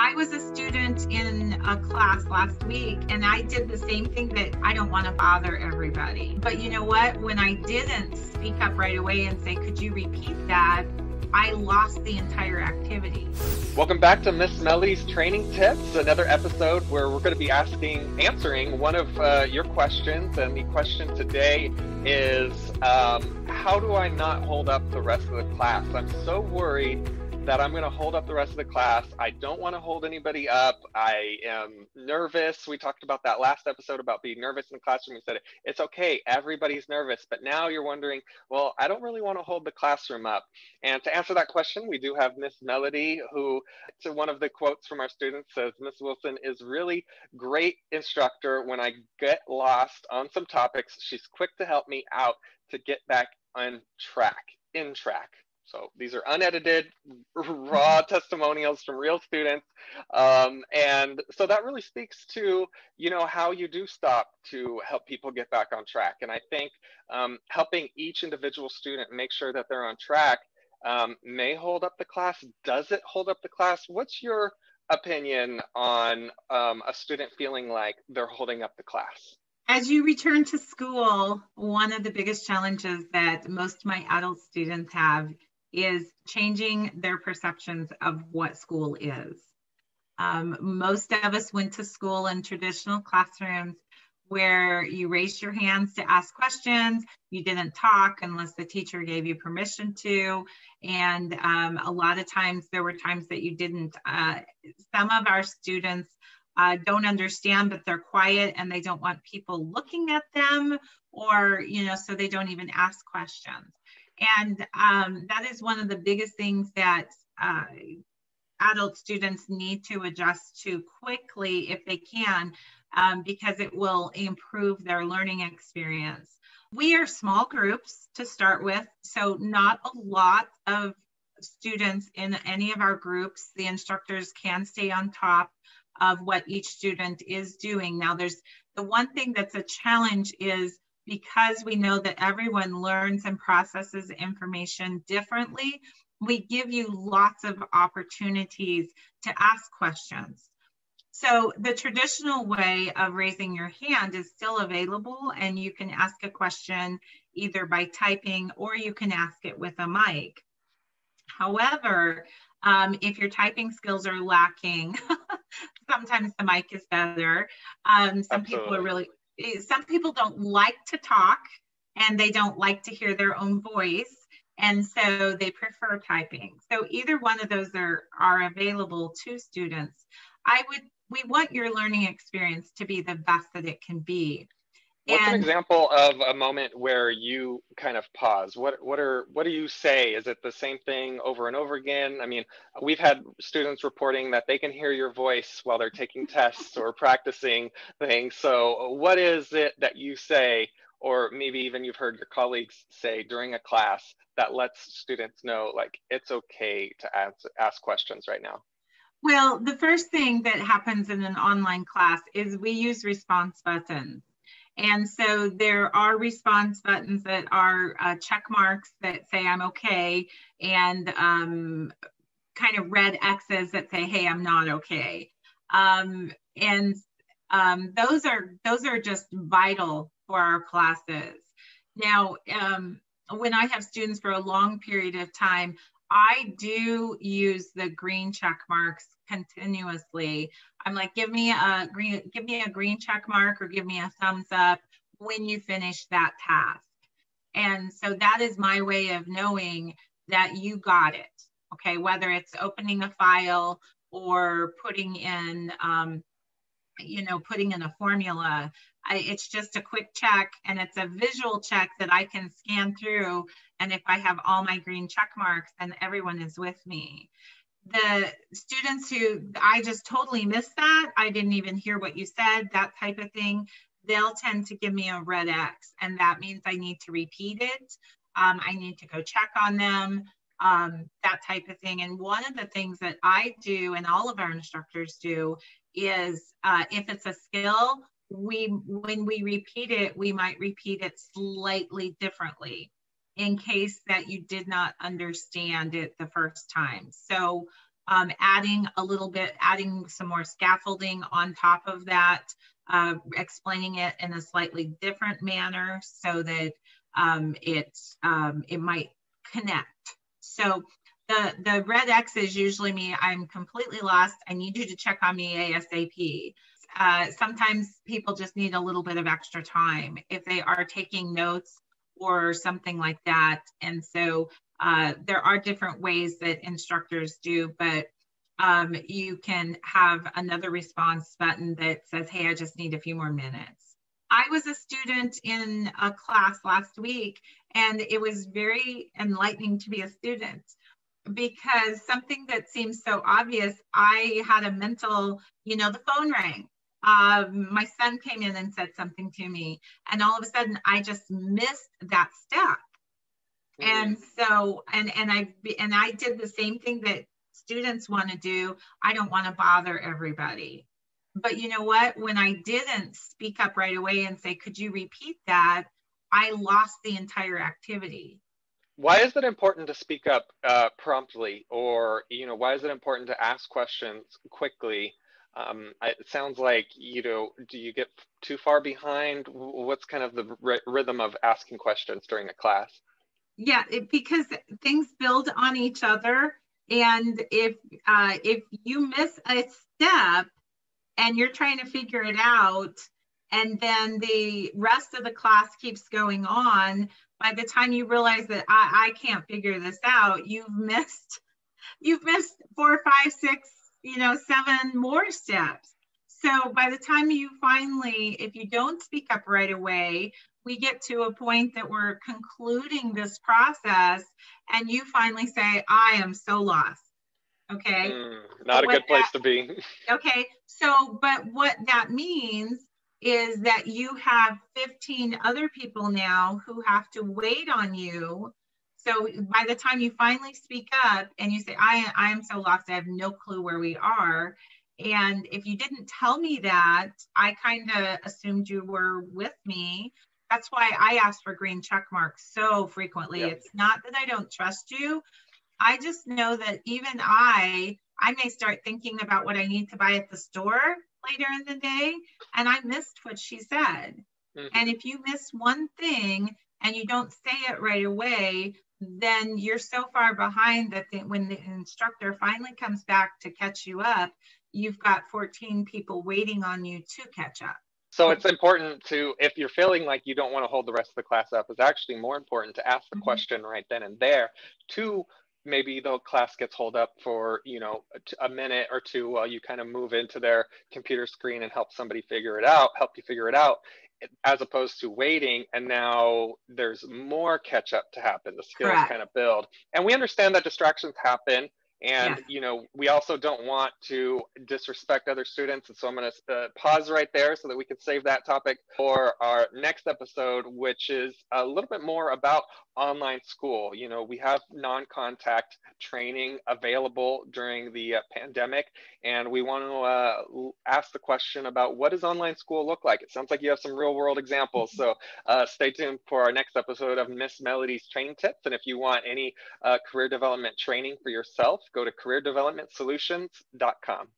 I was a student in a class last week, and I did the same thing that I don't want to bother everybody. But you know what? When I didn't speak up right away and say, could you repeat that? I lost the entire activity. Welcome back to Miss Melodie's Training Tips, another episode where we're going to be answering one of your questions. And the question today is, how do I not hold up the rest of the class? I'm so worried that I'm going to hold up the rest of the class. I don't want to hold anybody up. I am nervous. We talked about that last episode about being nervous in the classroom. We said it's okay, everybody's nervous, but now you're wondering, well, I don't really want to hold the classroom up. And to answer that question, we do have Miss Melodie, who, to one of the quotes from our students, says, Miss Wilson is really great instructor. When I get lost on some topics, she's quick to help me out to get back on track, in track. So these are unedited, raw testimonials from real students. And so that really speaks to, how you do stop to help people get back on track. And I think helping each individual student make sure that they're on track may hold up the class. Does it hold up the class? What's your opinion on a student feeling like they're holding up the class? As you return to school, one of the biggest challenges that most of my adult students have is changing their perceptions of what school is. Most of us went to school in traditional classrooms where you raised your hands to ask questions. You didn't talk unless the teacher gave you permission to. And a lot of times there were times that you didn't. Some of our students don't understand, but they're quiet and they don't want people looking at them, or, so they don't even ask questions. And that is one of the biggest things that adult students need to adjust to quickly if they can, because it will improve their learning experience. We are small groups to start with, so not a lot of students in any of our groups. The instructors can stay on top of what each student is doing. Now, there's the one thing that's a challenge is, because we know that everyone learns and processes information differently, we give you lots of opportunities to ask questions. So the traditional way of raising your hand is still available, and you can ask a question either by typing or you can ask it with a mic. However, if your typing skills are lacking, sometimes the mic is better. Some people don't like to talk and they don't like to hear their own voice, and so they prefer typing. So either one of those are available to students. We want your learning experience to be the best that it can be. What's an example of a moment where you kind of pause? What do you say? Is it the same thing over and over again? I mean, we've had students reporting that they can hear your voice while they're taking tests or practicing things. So what is it that you say, or maybe even you've heard your colleagues say during a class that lets students know, like, it's okay to ask questions right now? Well, the first thing that happens in an online class is we use response buttons. And so there are response buttons that are check marks that say I'm okay, and kind of red X's that say, hey, I'm not okay. Those are just vital for our classes. Now, when I have students for a long period of time, I do use the green check marks continuously. I'm like, give me a green check mark, or give me a thumbs up when you finish that task. And so that is my way of knowing that you got it. Okay, whether it's opening a file or putting in a formula. It's just a quick check, and it's a visual check that I can scan through. And if I have all my green check marks, then everyone is with me. The students who I just totally missed that, I didn't even hear what you said, that type of thing, they'll tend to give me a red X, and that means I need to repeat it. I need to go check on them, that type of thing. And one of the things that I do, and all of our instructors do, is if it's a skill, when we repeat it, we might repeat it slightly differently in case that you did not understand it the first time. So adding some more scaffolding on top of that, explaining it in a slightly different manner so that it might connect. So the red X is usually me. I'm completely lost. I need you to check on me ASAP. Sometimes people just need a little bit of extra time if they are taking notes or something like that. And so there are different ways that instructors do, but you can have another response button that says, hey, I just need a few more minutes. I was a student in a class last week, and it was very enlightening to be a student, because something that seems so obvious, I had a mental, the phone rang. My son came in and said something to me, and all of a sudden I just missed that step. And so, and I did the same thing that students want to do. I don't want to bother everybody. But you know what? When I didn't speak up right away and say, could you repeat that? I lost the entire activity. Why is it important to speak up promptly, or why is it important to ask questions quickly? It sounds like do you get too far behind? What's kind of the rhythm of asking questions during a class? Yeah, because things build on each other, and if you miss a step and you're trying to figure it out, and then the rest of the class keeps going on, by the time you realize that I can't figure this out, you've missed 4, 5, 6, 7 more steps. So by the time you finally, if you don't speak up right away, we get to a point that we're concluding this process, and you finally say, I am so lost. Okay. Not a good place to be. Okay. So, but what that means is that you have 15 other people now who have to wait on you. So by the time you finally speak up and you say, I am so lost, I have no clue where we are. And if you didn't tell me that, I kind of assumed you were with me. That's why I ask for green check marks so frequently. Yep. It's not that I don't trust you. I just know that even I may start thinking about what I need to buy at the store later in the day, and I missed what she said. And if you miss one thing and you don't say it right away, then you're so far behind that when the instructor finally comes back to catch you up, you've got 14 people waiting on you to catch up. So it's important to, if you're feeling like you don't want to hold the rest of the class up, it's actually more important to ask the question right then and there. To maybe the class gets held up for a minute or two while you kind of move into their computer screen and help you figure it out, as opposed to waiting, and now there's more catch up to happen. The skills kind of build, and we understand that distractions happen. And, we also don't want to disrespect other students. And so I'm going to pause right there so that we can save that topic for our next episode, which is a little bit more about online school. We have non-contact training available during the pandemic, and we want to ask the question about, what does online school look like? It sounds like you have some real world examples. So stay tuned for our next episode of Miss Melodie's Training Tips. And if you want any career development training for yourself, go to careerdevelopmentsolutions.com.